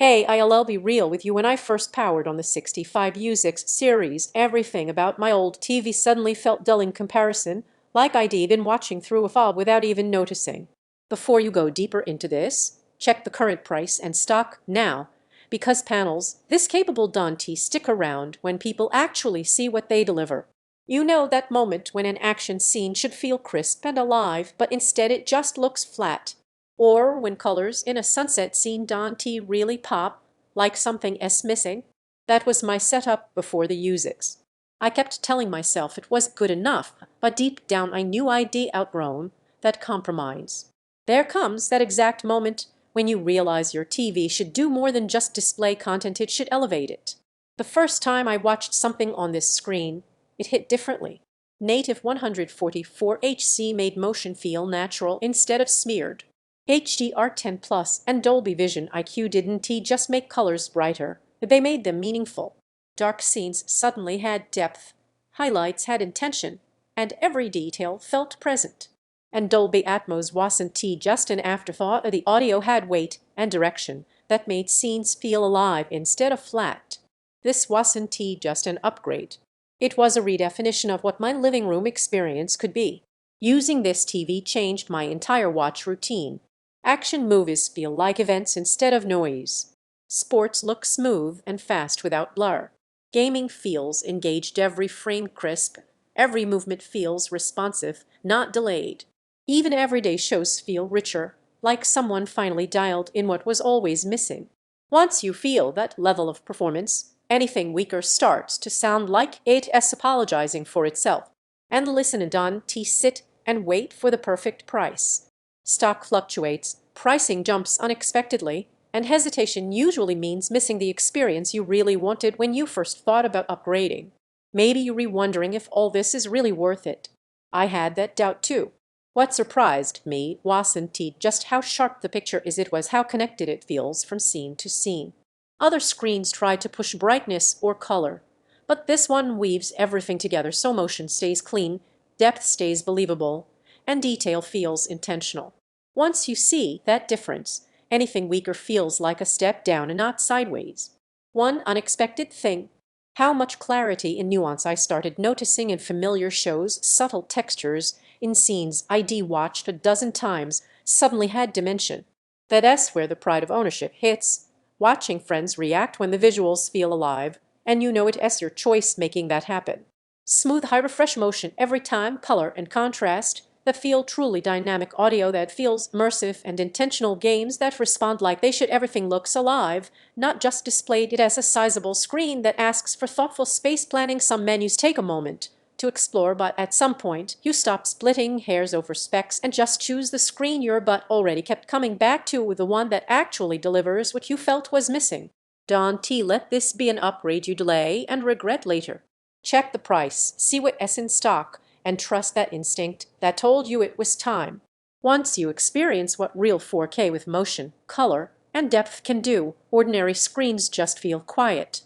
Hey, I'll be real with you. When I first powered on the 65U6 series, everything about my old TV suddenly felt dull in comparison, like I'd been watching through a fog without even noticing. Before you go deeper into this, check the current price and stock now, because panels this capable don't stick around when people actually see what they deliver. You know that moment when an action scene should feel crisp and alive, but instead it just looks flat. Or when colors in a sunset scene don't really pop, like something is missing. That was my setup before the UHD. I kept telling myself it was good enough, but deep down I knew I'd outgrown that compromise. There comes that exact moment when you realize your TV should do more than just display content, it should elevate it. The first time I watched something on this screen, it hit differently. Native 144 HC made motion feel natural instead of smeared. HDR10 Plus and Dolby Vision IQ didn't just make colors brighter, they made them meaningful. Dark scenes suddenly had depth, highlights had intention, and every detail felt present. And Dolby Atmos wasn't just an afterthought, the audio had weight and direction that made scenes feel alive instead of flat. This wasn't just an upgrade. It was a redefinition of what my living room experience could be. Using this TV changed my entire watch routine. Action movies feel like events instead of noise. Sports look smooth and fast without blur. Gaming feels engaged, every frame crisp, every movement feels responsive, not delayed. Even everyday shows feel richer, like someone finally dialed in what was always missing. Once you feel that level of performance, anything weaker starts to sound like it's apologizing for itself. And listen and don't sit and wait for the perfect price. Stock fluctuates, pricing jumps unexpectedly, and hesitation usually means missing the experience you really wanted when you first thought about upgrading. Maybe you're wondering if all this is really worth it. I had that doubt too. What surprised me wasn't just how sharp the picture is, it was how connected it feels from scene to scene. Other screens try to push brightness or color, but this one weaves everything together so motion stays clean, depth stays believable, and detail feels intentional. Once you see that difference, anything weaker feels like a step down and not sideways. One unexpected thing: how much clarity and nuance I started noticing in familiar shows, subtle textures in scenes I'd watched a dozen times suddenly had dimension. That's where the pride of ownership hits. Watching friends react when the visuals feel alive, and you know it's your choice making that happen. Smooth high refresh motion every time, color and contrast that feel truly dynamic, audio that feels immersive, and intentional games that respond like they should. Everything looks alive, not just displayed. It has a sizable screen that asks for thoughtful space planning. Some menus take a moment to explore, but at some point you stop splitting hairs over specs and just choose the screen your butt already kept coming back to, with the one that actually delivers what you felt was missing. Don't let this be an upgrade you delay and regret later. Check the price, see what's in stock, and trust that instinct that told you it was time. Once you experience what real 4K with motion, color, and depth can do, ordinary screens just feel quiet.